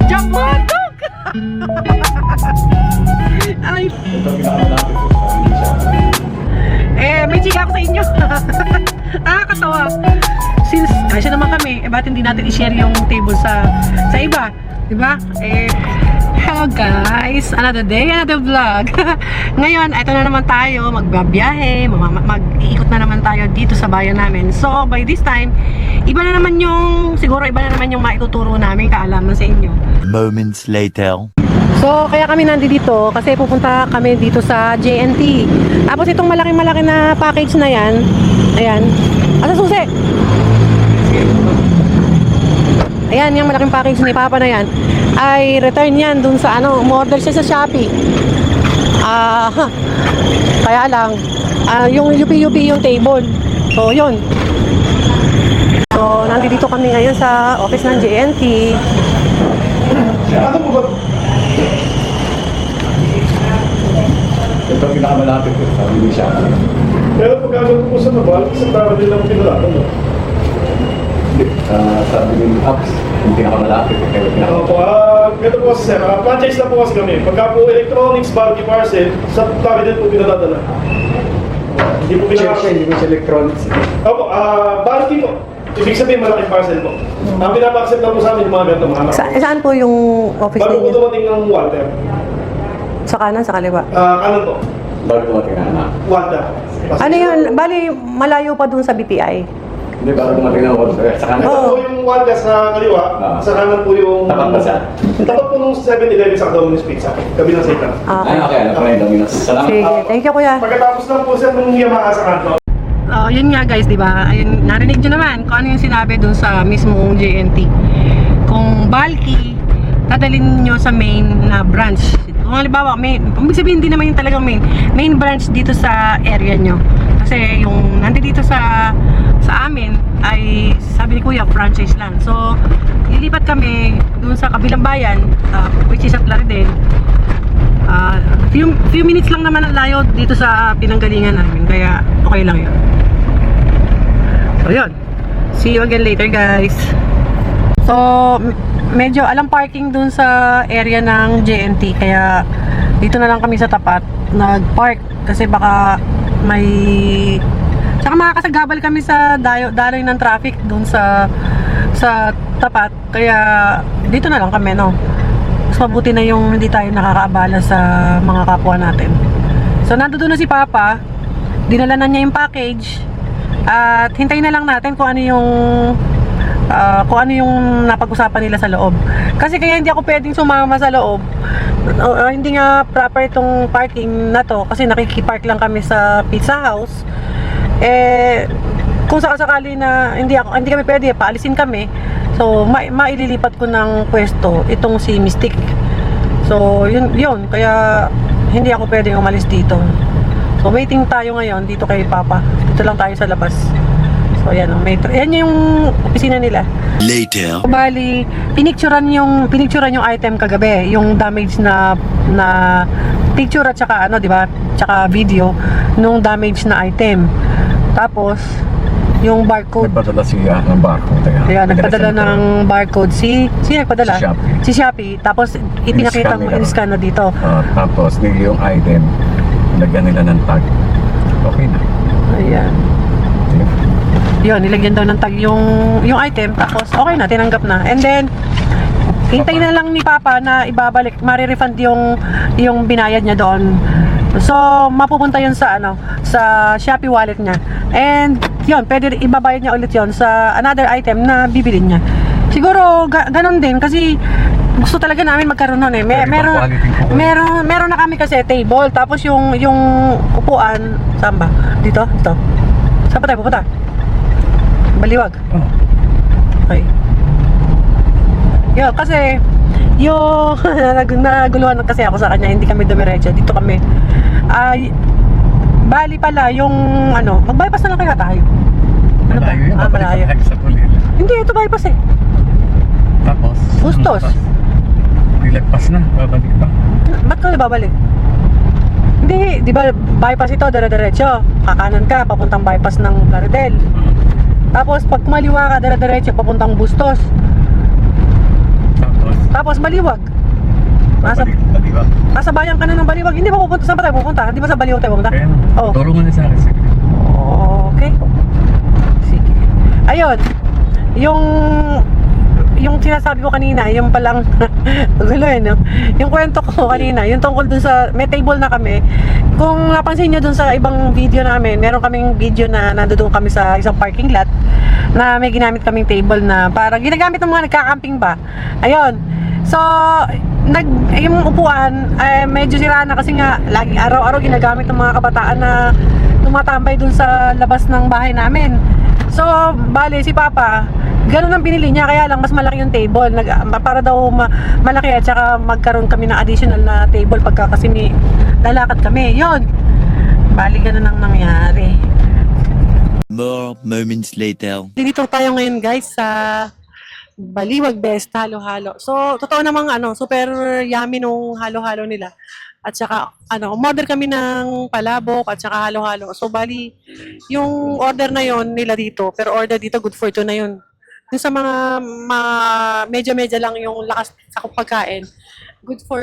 Japatok! Ay. May chika ako sa inyo. Nakakatawa. Since, kasi naman kami, ba't hindi natin i-share yung table sa iba? Diba? Hello guys! Another day, another vlog. Ngayon, ito na naman tayo, magbabiyahe, mag-iikot na naman tayo dito sa bayan namin. So, by this time, siguro iba na naman yung maituturo namin kaalaman sa inyo. Moments later. So, kaya kami nandito kasi pupunta kami dito sa JNT. Tapos itong malaki-malaki na package na yan, ayan. Asa susi? Ayan, yung malaking package ni Papa na yan, ay return yan dun sa umorder siya sa Shopee. Kaya lang, yung UP yung table. So, yun. So, nandito kami ngayon sa office ng JNT. Ano po ba? Ito ang pinakamalapit ko, sabi ni siya. Pero pagkagawa po sa nabal, isang tao din lang pinalatan mo. Sabi ni apps, yung pinakamalapit, kaya pinakamalapit. Ito po sir, franchise na po kasi kami. Pagka po electronics, bulky parcel, sa kami din po pinadadala. Hindi po pinaka... Hindi mo electronics. Opo, bulky po. Ibig sabihin malaking parcel po. Ang pinapa-accept na po sa amin yung mga ganitong anak. Saan po yung office Bago po ninyo? dumating ng water. Sa kanan, sa kaliwa? Kanan po. Bago dumating na anak. Water. Ano yun? Bali, malayo pa dun sa BPI. Hindi, bago dumating na water. Sa kanan. Ito po yung water sa kaliwa, sa kanan po yung... Tapat ba siya? Tapat po nung 7-Eleven sa Domino's Pizza. Kabilang sa ikan. Ay, okay. Alam ko na yung Domino's. Salamat. Sige, thank you kuya. Pagkatapos lang po sir nung Yamaha sa kanto. Oh, yun nga guys, 'di ba? Ayun, narinig niyo naman kung ano yung sinabi dun sa mismong JNT. Kung bulky, dadalhin niyo sa main na branch. Kung halimbawa, ibig sabihin hindi naman yung talagang main branch dito sa area nyo. Kasi yung nandito sa amin ay sabi ni Kuya, franchise lang. So, lilipat kami dun sa kabilang bayan, which is at Laridel. Few minutes lang naman ang layo dito sa pinanggalingan namin, kaya okay lang yun. So yun, see you again later guys. So medyo alang parking dun sa area ng JNT, kaya dito na lang kami sa tapat nag-park kasi baka saka makakasagabal kami sa daloy ng traffic dun sa tapat, kaya dito na lang kami, no. Mas mabuti na yung hindi tayo nakakaabala sa mga kapwa natin. So nandoon na si Papa, dinala na niya yung package, at hintayin na lang natin kung ano yung napag-usapan nila sa loob. Kasi kaya hindi ako pwedeng sumama sa loob. Hindi nga proper itong parking na to kasi nakikipark lang kami sa Pizza House. Kung sakasakali na hindi kami pwede, paalisin kami. So, maililipat ko ng pwesto itong si Mystic. So, yun. Kaya, hindi ako pwedeng umalis dito. So, waiting tayo ngayon dito kay Papa. Dito lang tayo sa labas. So, yan. Yan yung opisina nila. Later. Bali, pinicturean yung item kagabi. Yung damage na picture at saka di ba? Tsaka video nung damage na item. Tapos, yung barcode. Nagpadala siya ng barcode. Kaya nagpadala ng barcode sino nagpadala? Si Shopee. Tapos ipinakita mo, in-scan na dito. Tapos yung item, nilagyan nila ng tag. Okay na. Ayan. Yun, nilagyan daw ng tag yung item. Tapos okay na, tinanggap na. And then, hintay na lang ni Papa na ibabalik, ma-refund yung binayad niya doon. So, mapupunta yun sa Shopee wallet niya. And, yun, pwede ibabayad niya ulit yun sa another item na bibilin niya. Siguro, ganun din, kasi gusto talaga namin magkaroon nun eh. Meron na kami kasi table, tapos yung upuan, saan ba? Dito? Saan pa tayo pupunta? Baliwag? Okay. Yun, kasi naguluhan kasi ako sa kanya, hindi kami dumiretso, dito kami. Bali pala yung mag-bypass na lang kaya tayo. Ano ba? Malayo. Hindi, ito bypass eh. Tapos? Bustos. Nilagpas na, babalik pa. Ba't ka babalik? Hindi, di ba bypass ito, dire-diretso. Kakanan ka, papuntang bypass ng Laridel. Tapos pag kumaliwa ka, dire-diretso, papuntang Bustos. Tapos? Tapos Baliwag. Nasa bayan ka na ng Baliwag. Hindi ba pupunta? Saan ba tayo pupunta? Hindi ba sa Baliwag tayo pupunta? Kaya, Oo. turo mo na sa akin. Sige. Okay. Sige. Ayun. Yung sinasabi ko kanina, yung palang gulo no? Yung kwento ko kanina, yung tungkol dun sa may table na kami. Kung napansin nyo dun sa ibang video namin, meron kaming video na nandoon kami sa isang parking lot na may ginamit kaming table na parang ginagamit ng mga nagka-camping ba. Ayun. So, yung upuan medyo sira na kasi nga lagi araw-araw ginagamit ng mga kabataan na tumatambay dun sa labas ng bahay namin. So, bale si Papa, ganun ang pinili niya, kaya lang mas malaki yung table para daw malaki at saka magkaroon kami ng additional na table pagka kasi may lalakad kami. Yun, bali ganun ang nangyari. More moments later. Dito tayo ngayon guys sa Baliwag Best Halo-Halo. So, totoo namang super yummy nung halo-halo nila. At saka, umorder kami ng palabok at saka halo-halo. So, bali, yung order na yon nila dito, pero order dito, good for two na yun. Yung sa mga medya-medya lang yung lakas sa pagkain, good for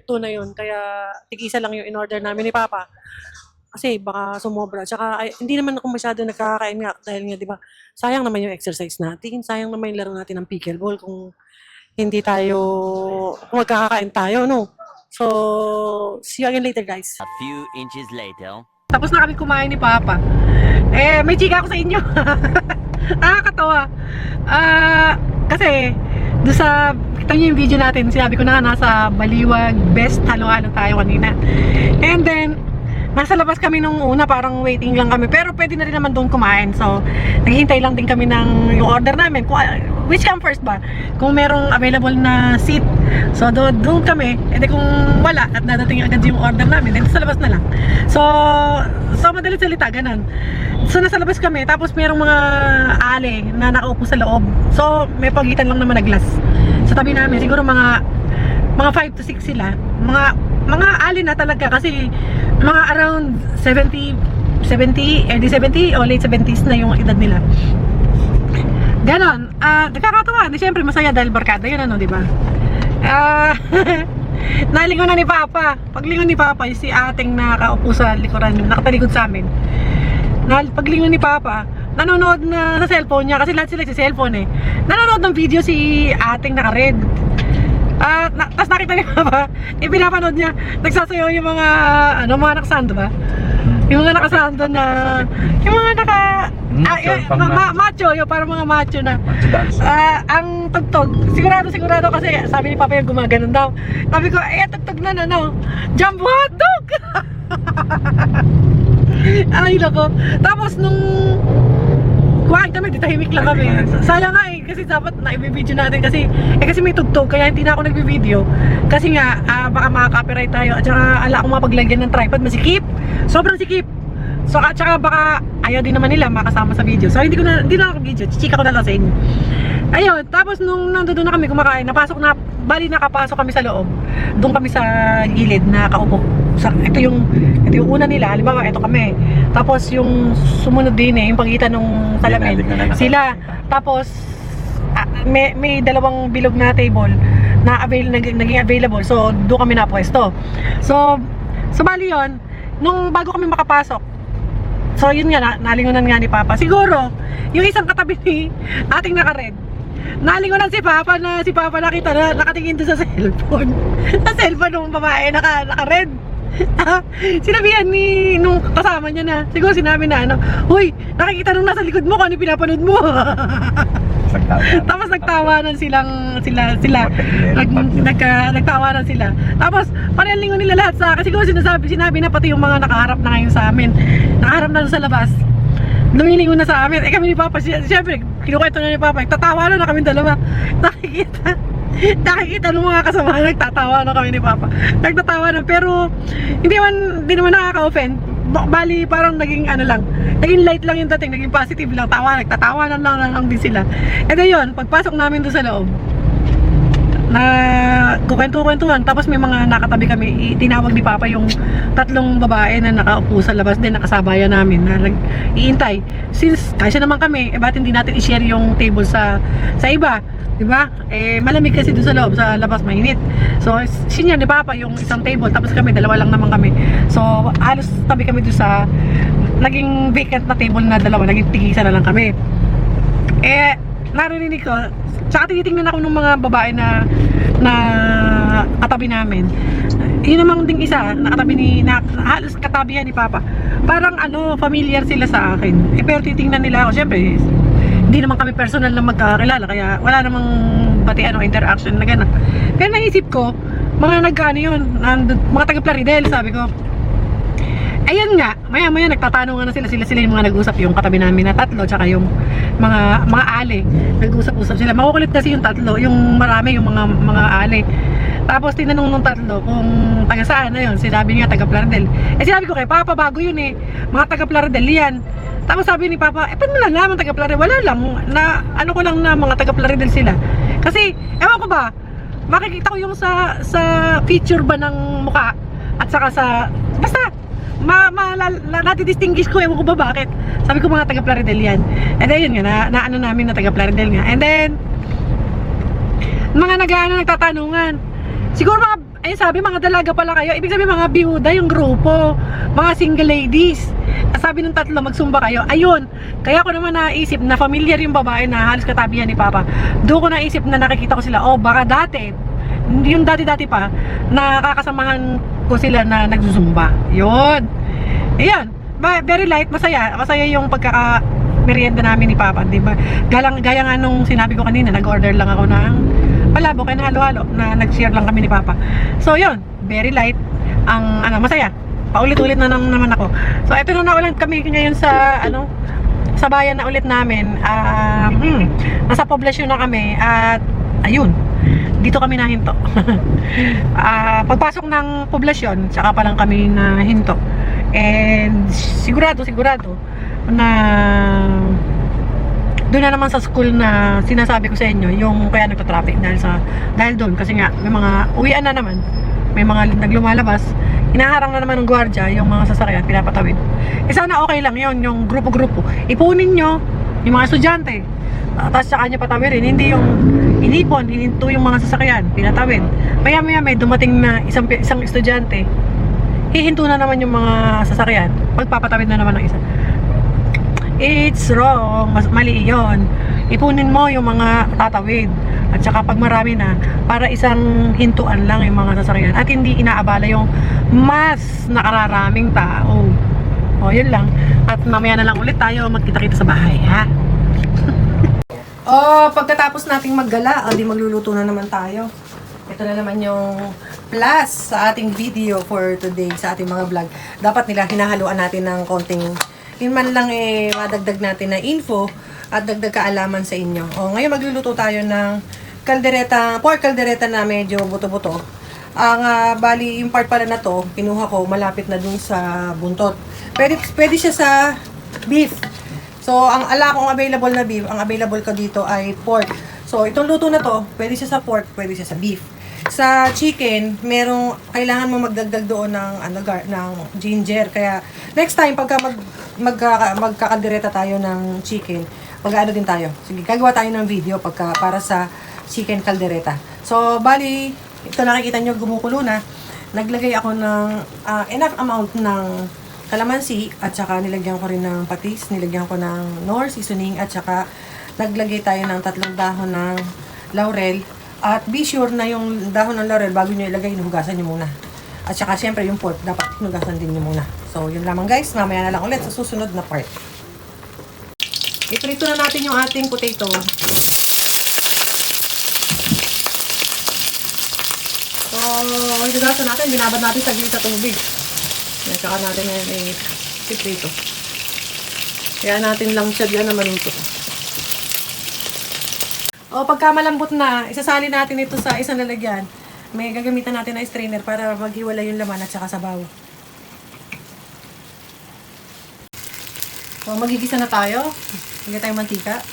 two na yun. Kaya, tig-isa lang yung in-order namin ni Papa. Kasi baka sumobra. Tsaka, hindi naman ako masyado nagkakain nga. Dahil nga, di ba, sayang naman yung exercise natin. Sayang naman yung laro natin ng pickleball kung hindi tayo, kung magkakakain tayo, no? So, see you again later, guys. A few inches later. Tapos na kami kumain ni Papa. May chika ako sa inyo. Nakakatawa. Kasi, doon sa, kita niyo yung video natin, sinabi ko na nga, nasa Baliwag Best Halo-Halo tayo kanina. And then, nasa labas kami nung una, parang waiting lang kami. Pero pwede na rin naman doon kumain. So, naghihintay lang din kami ng yung order namin. Which come first ba? Kung merong available na seat. So, doon kami. E di kung wala at dadating agad yung order namin, then sa labas na lang. So madali salita, ganun. So, nasa labas kami. Tapos merong mga ale na nakaupo sa loob. So, may pagitan lang naman na glass. Sa tabi namin, siguro mga 5 to 6 sila. Mga ali na talaga kasi mga around 70, early 70 o late 70s na yung edad nila. Ganon. Nakakatawa. Siyempre masaya dahil barkada yun, di ba? Nalingon na ni Papa. Paglingon ni Papa, yung si ating nakaupo sa likuran, nakatalikod sa amin. Paglingon ni Papa, nanonood na sa cellphone niya, kasi lahat sila sa cellphone nanonood ng video si ating naka-red. Tapos nakita ni Papa, pinapanood niya, nagsasayaw yung mga mga nakasando ba? Yung mga nakasando na, yung mga macho, yung parang mga macho na. Ang tugtog, sigurado kasi sabi ni Papa yung gumaganon daw. Sabi ko, tugtog na Jumbo hotdog! Ay, nako. Tapos nung kuhaan kami, tahimik lang kami. Sayang nga kasi dapat na i-video natin kasi may tugtog kaya hindi na ako nagbi-video. Kasi nga baka maka-copyright tayo at saka ala akong mapaglagyan ng tripod, masikip. Sobrang sikip. So at saka baka ayaw din naman nila makasama sa video. So hindi na ako video, chichika ko na lang sa inyo. Ayun, tapos nung nandoon na kami kumakain, nakapasok kami sa loob. Doon kami sa gilid na kaupo. Ito yung una nila, halimbawa ito kami. Tapos yung sumunod din yung pagitan ng salamin. Sila. Tapos may dalawang bilog na table na naging available. So doon kami napwesto. So bali yun, nung bago kami makapasok. So yun nga, nalingunan nga ni Papa. Siguro, yung isang katabi ni ating naka-red, nalingunan si Papa nakita na nakatingin doon sa cellphone. Sa cellphone ng babae naka-red. Sinabihan nung kasama niya na, siguro sinabi na huy, nakikita nung nasa likod mo kung ano pinapanood mo. Tapos nagtawanan sila. Nagtawanan sila. Tapos panalingon nila lahat sa akin. Siguro sinabi na pati yung mga nakaharap na ngayon sa amin. Nakaharap na sa labas. Lumilingon na sa amin. Kami ni Papa, siyempre, kinukwento na ni Papa. Nagtatawa na kami dalawa. Nakikita ng mga kasama, nagtatawa na kami ni Papa. Nagtatawa na, pero hindi naman nakaka-offend. Bali, parang naging naging light lang yung dating, naging positive lang. Nagtatawa na lang din sila. And then yun, pagpasok namin doon sa loob, kukwentuhan. Tapos may mga nakatabi kami, tinawag ni Papa yung tatlong babae na nakaupo sa labas din, nakasabayan namin na nag-iintay. Since kasya naman kami, ba't hindi natin i-share yung table sa iba? Diba? Malamig kasi doon sa loob, sa labas mainit. So, senior ni Papa yung isang table, tapos kami, dalawa lang naman kami. So, halos tabi kami doon sa naging vacant na table na dalawa, naging tigisa na lang kami. Narinig ko, tsaka tinitingnan ako ng mga babae na katabi namin. Yun namang ding isa, halos katabihan ni Papa. Parang familiar sila sa akin. Pero titingnan nila ako, syempre, hindi naman kami personal na magkakilala, kaya wala namang batian o interaction na gano'n. Pero naisip ko, mga yun, mga taga Plaridel, sabi ko. Ayun nga, maya nagtatanungan na sila yung mga nag-usap, yung katabi namin na tatlo, tsaka yung mga ale, nag-usap-usap sila. Makukulit kasi yung tatlo, yung marami, yung mga ale. Tapos tinanong nung tatlo kung taga saan na yun, sinabi niya taga Plaridel. Sinabi ko kay Papa, bago yun mga taga Plaridel yan. Tapos sabi ni Papa, paano mo lang naman taga Plaridel? Wala lang, ko lang na mga taga Plaridel sila. Kasi, ewan ko ba, makikita ko yung sa feature ba ng mukha, at saka basta, natidistinguish ko, ewan ko ba bakit. Sabi ko mga taga Plaridel yan. And then yun nga, namin na taga Plaridel nga. And then mga nagtatanungan, siguro sabi mga dalaga pala kayo, ibig sabihin mga biyuda yung grupo, mga single ladies. Sabi ng tatlo, magsumba kayo. Ayun, kaya ko naman naisip na familiar yung babae na halos katabihan ni Papa. Doon ko naisip na nakikita ko sila, baka dati, yung dati pa, nakakasamahan ko sila na nagsusumba. Yun. Ayan. Very light, masaya. Masaya yung merienda namin ni Papa, di ba? Gaya nga nung sinabi ko kanina, nag-order lang ako ng palabok na halo-halo na nag-share lang kami ni Papa. So, yun. Very light. Masaya. Paulit-ulit na naman ako. So, ito na ulit kami ngayon sa bayan na ulit namin. Nasa poblasyon na kami at ayun. Dito kami nahinto. Pagpasok ng poblasyon, tsaka pa lang kami nahinto. And sigurado na doon na naman sa school na sinasabi ko sa inyo, yung kaya nagta-traffic dahil doon kasi nga may mga uwian na naman, may mga naglumalabas, hinaharang na naman ng gwardiya yung mga sasakyan, pinapatawid. Sana okay lang yon, yung grupo-grupo. Ipunin nyo yung mga estudyante, tapos tsaka nyo patawirin, hindi yung hininto yung mga sasakyan, pinatawid. Maya may dumating na isang estudyante, hihinto na naman yung mga sasakyan, pagpapatawid na naman ng isa. It's wrong, mali yun. Ipunin mo yung mga tatawid, at saka pag marami na, para isang hintuan lang yung mga sasakyan at hindi inaabala yung mas nakararaming tao. Yun lang. At mamaya na lang ulit tayo magkita-kita sa bahay, ha? Pagkatapos nating maggala, di magluluto na naman tayo. Ito na naman yung plus sa ating video for today, sa ating mga vlog. Dapat hinahaluan natin ng konting, yun man lang madagdag natin na info at dagdag kaalaman sa inyo. Ngayon magluluto tayo ng pork caldereta na medyo buto-buto. Bali, yung part pala na to, kinuha ko, malapit na dun sa buntot. Pwede siya sa beef. So, ang kong available na beef, ang available ko dito ay pork. So, itong luto na to, pwede siya sa pork, pwede siya sa beef. Sa chicken, kailangan mo magdagdag doon ng ginger. Kaya, next time, pagka magkakaldereta tayo ng chicken, din tayo. Sige, gagawa tayo ng video para sa chicken caldereta. So, bali, ito nakikita nyo, gumukulo na. Naglagay ako ng enough amount ng kalamansi at saka nilagyan ko rin ng patis, nilagyan ko ng Knorr seasoning at saka naglagay tayo ng 3 dahon ng laurel. At be sure na yung dahon ng laurel bago nyo ilagay, hinugasan nyo muna. At saka syempre yung pork, dapat hinugasan din nyo muna. So, yun lamang guys. Mamaya na lang ulit sa susunod na part. Iprito na natin yung ating potato. So, hinugasan natin. Binabad natin sa gilid sa tubig. Yan, saka natin ngayon iprito. Kaya natin lang siya diyan na maluto. Pagka malambot na, isasali natin ito sa isang lalagyan. May gagamitan natin na strainer para maghiwalay yung laman at saka sabaw. So, magigisa na tayo. Lagyan tayong mantika.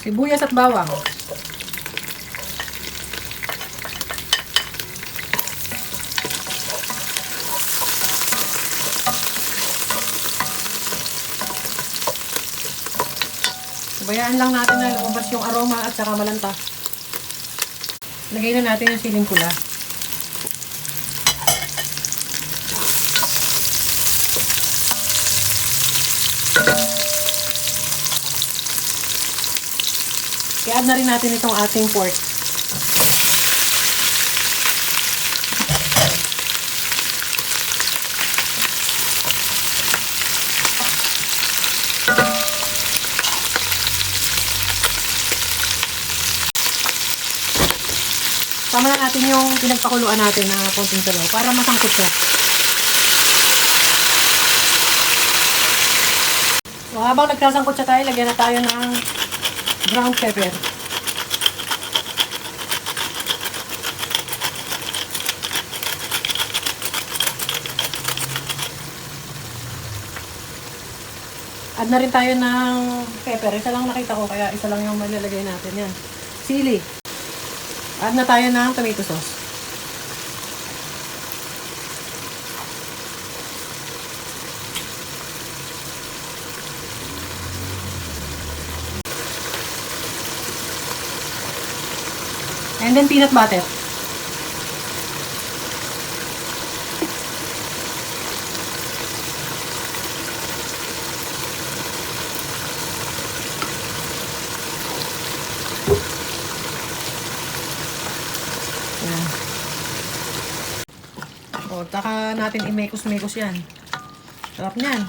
Sibuyas at bawang. Bayaan lang natin na lumabas yung aroma at saka malanta. Lagay na natin yung siling pula. I-add na rin natin itong ating pork. Tama na natin yung pinagpakuluan natin na konting sabaw para masangkot siya. So, habang nagkasangkot siya tayo, lagyan na tayo ng ground pepper. Add na rin tayo ng pepper. Isa lang nakita ko, kaya isa lang yung malalagay natin. Yan. Sili. Add na tayo ng tomato sauce. And then peanut butter. Yan. O, taka natin i-mekos-mekos yan. Sarap niyan.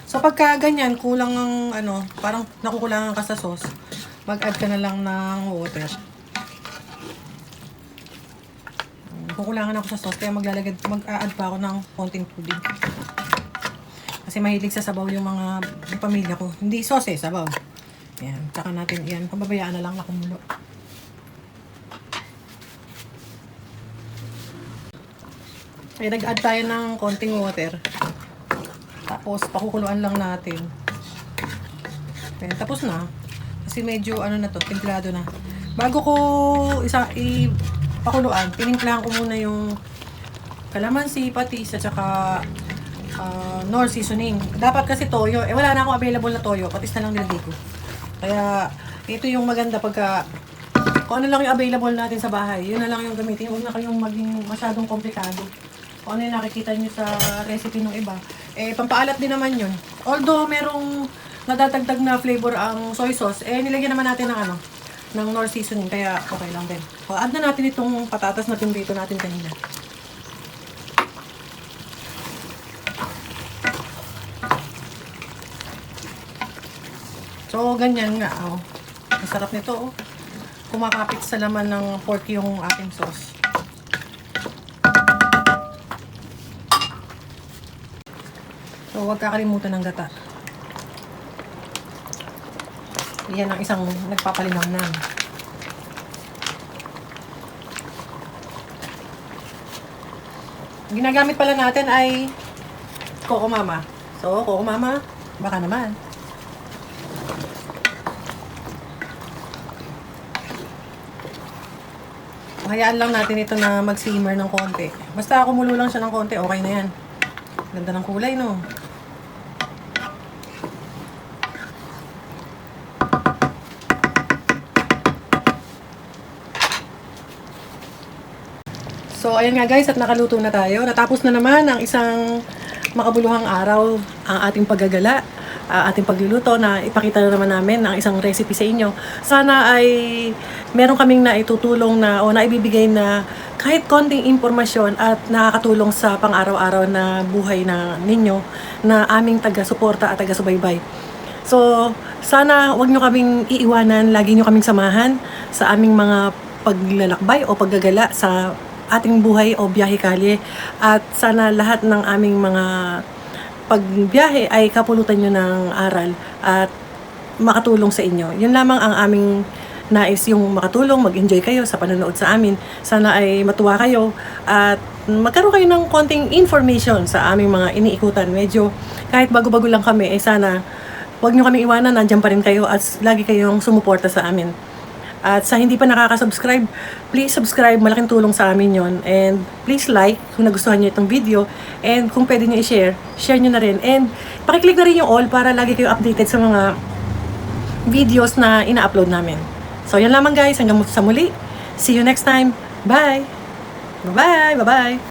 So, pagka ganyan, kulang ang, parang nakukulangan ka sa sauce, mag-add ka na lang ng water. Kukulangan ako sa sauce, kaya mag-a-add pa ako ng konting tubig. Kasi mahilig sa sabaw yung yung pamilya ko. Hindi sauce sabaw. Yan, tsaka natin yan. Pababayaan na lang na kumulo. Kaya nag-add tayo ng konting water. Tapos, pakukuluan lang natin. Ayan, tapos na. Kasi medyo, templado na. Bago ko pakuluan, tinimplahan ko muna yung kalamansi, patis, at saka Knorr seasoning. Dapat kasi toyo. Wala na akong available na toyo. Patis na lang nilagay ko. Kaya, ito yung maganda pagka kung ano lang yung available natin sa bahay. Yun na lang yung gamitin. Huwag na kayong maging masyadong komplikado. Kung ano yung nakikita nyo sa recipe ng iba. Pampaalat din naman yun. Although, merong nadadagdag na flavor ang soy sauce, nilagyan naman natin ng ng Knorr seasoning. Kaya, okay lang din. So, add na natin itong patatas na pinrito natin kanina. So, ganyan nga. Masarap nito. Kumakapit sa laman ng pork yung ating sauce. So, huwag kakalimutan ng gata. Yan ang isang nagpapalinamnam. Ginagamit pala natin ay Coco Mama. So, Coco Mama, baka naman. Hayaan lang natin ito na mag-simmer ng konti. Basta kumulo lang siya ng konti, okay na yan. Ganda ng kulay, no? So, ayan nga guys, at nakaluto na tayo. Natapos na naman ang isang makabuluhang araw ang ating paggagala, ating pagluluto na ipakita na naman namin ang isang recipe sa inyo. Sana ay meron kaming naitutulong na o naibibigay na kahit konting impormasyon at nakakatulong sa pang-araw-araw na buhay na ninyo na aming taga-suporta at taga-subaybay. So, sana wag nyo kaming iiwanan, lagi nyo kaming samahan sa aming mga paglalakbay o paggagala sa ating buhay o biyahe kalye, at sana lahat ng aming mga pagbiyahe ay kapulutan nyo ng aral at makatulong sa inyo. Yun lamang ang aming nais, yung makatulong, mag-enjoy kayo sa panonood sa amin. Sana ay matuwa kayo at magkaroon kayo ng konting information sa aming mga iniikutan. Medyo kahit bago-bago lang kami, sana huwag nyo kami iwanan, nandiyan pa rin kayo at lagi kayong sumuporta sa amin. At sa hindi pa nakaka-subscribe, please subscribe, malaking tulong sa amin yon. And please like kung nagustuhan nyo itong video. And kung pwede nyo i-share, share nyo na rin. And pakiclick na rin yung all para lagi kayo updated sa mga videos na ina-upload namin. So yan lamang guys, hanggang sa muli. See you next time. Bye! Bye-bye! Bye-bye!